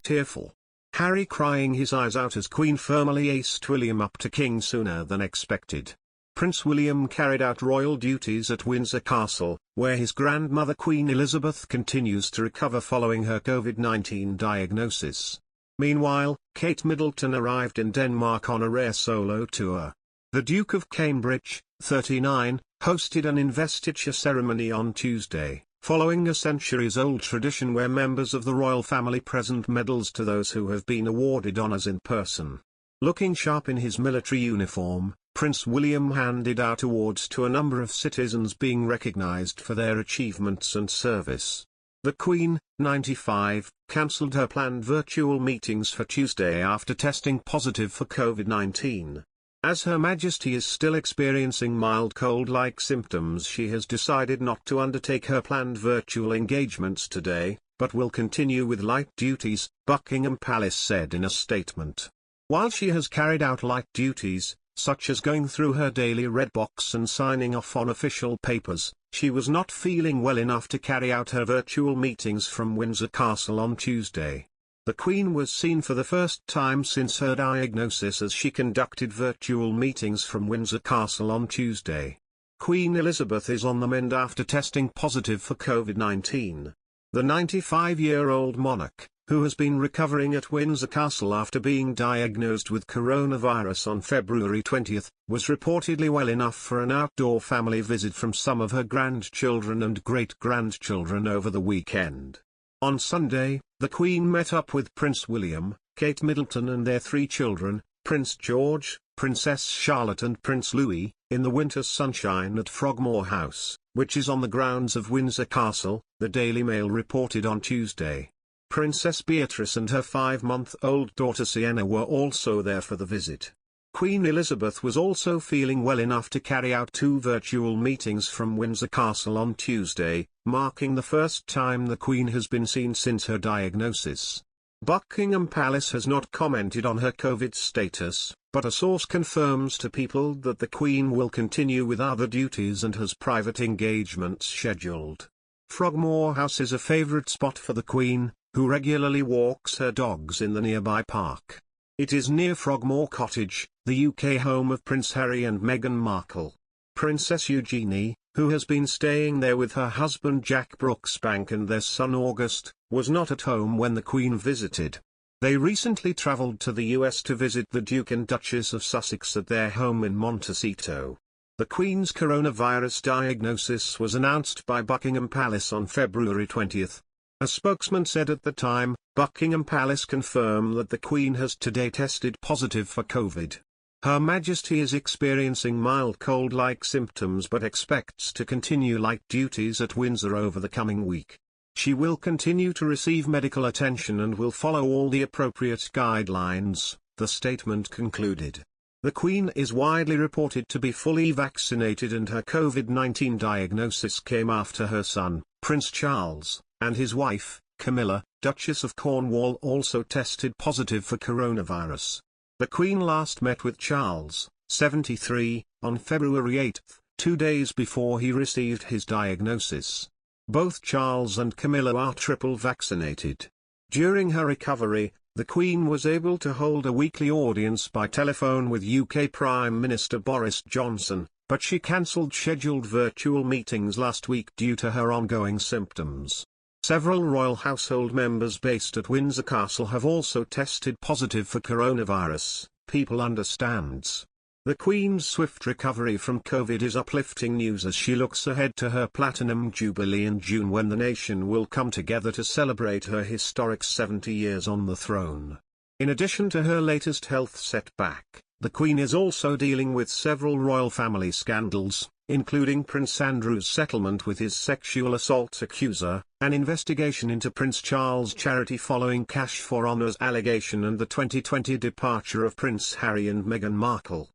tearful. Harry crying his eyes out as Queen firmly aced William up to King sooner than expected. Prince William carried out royal duties at Windsor Castle, where his grandmother Queen Elizabeth continues to recover following her COVID-19 diagnosis. Meanwhile, Kate Middleton arrived in Denmark on a rare solo tour. The Duke of Cambridge, 39, hosted an investiture ceremony on Tuesday, following a centuries-old tradition where members of the royal family present medals to those who have been awarded honours in person. Looking sharp in his military uniform, Prince William handed out awards to a number of citizens being recognised for their achievements and service. The Queen, 95, cancelled her planned virtual meetings for Tuesday after testing positive for COVID-19. As Her Majesty is still experiencing mild cold-like symptoms, she has decided not to undertake her planned virtual engagements today, but will continue with light duties, Buckingham Palace said in a statement. While she has carried out light duties, such as going through her daily red box and signing off on official papers, she was not feeling well enough to carry out her virtual meetings from Windsor Castle on Tuesday. The Queen was seen for the first time since her diagnosis as she conducted virtual meetings from Windsor Castle on Tuesday. Queen Elizabeth is on the mend after testing positive for COVID-19. The 95-year-old monarch, who has been recovering at Windsor Castle after being diagnosed with coronavirus on February 20, was reportedly well enough for an outdoor family visit from some of her grandchildren and great-grandchildren over the weekend. On Sunday, the Queen met up with Prince William, Kate Middleton and their 3 children, Prince George, Princess Charlotte and Prince Louis, in the winter sunshine at Frogmore House, which is on the grounds of Windsor Castle, the Daily Mail reported on Tuesday. Princess Beatrice and her 5-month-old daughter Sienna were also there for the visit. Queen Elizabeth was also feeling well enough to carry out 2 virtual meetings from Windsor Castle on Tuesday, marking the first time the Queen has been seen since her diagnosis. Buckingham Palace has not commented on her COVID status, but a source confirms to People that the Queen will continue with other duties and has private engagements scheduled. Frogmore House is a favourite spot for the Queen, who regularly walks her dogs in the nearby park. It is near Frogmore Cottage, the UK home of Prince Harry and Meghan Markle. Princess Eugenie, who has been staying there with her husband Jack Brooksbank and their son August, was not at home when the Queen visited. They recently travelled to the US to visit the Duke and Duchess of Sussex at their home in Montecito. The Queen's coronavirus diagnosis was announced by Buckingham Palace on February 20. A spokesman said at the time, Buckingham Palace confirmed that the Queen has today tested positive for COVID. Her Majesty is experiencing mild cold-like symptoms but expects to continue light duties at Windsor over the coming week. She will continue to receive medical attention and will follow all the appropriate guidelines, the statement concluded. The Queen is widely reported to be fully vaccinated and her COVID-19 diagnosis came after her son, Prince Charles, and his wife, Camilla, Duchess of Cornwall also tested positive for coronavirus. The Queen last met with Charles, 73, on February 8, 2 days before he received his diagnosis. Both Charles and Camilla are triple vaccinated. During her recovery, the Queen was able to hold a weekly audience by telephone with UK Prime Minister Boris Johnson, but she cancelled scheduled virtual meetings last week due to her ongoing symptoms. Several royal household members based at Windsor Castle have also tested positive for coronavirus, People understands. The Queen's swift recovery from COVID is uplifting news as she looks ahead to her Platinum Jubilee in June when the nation will come together to celebrate her historic 70 years on the throne. In addition to her latest health setback, the Queen is also dealing with several royal family scandals, including Prince Andrew's settlement with his sexual assault accuser, an investigation into Prince Charles' charity following Cash for Honours allegation and the 2020 departure of Prince Harry and Meghan Markle.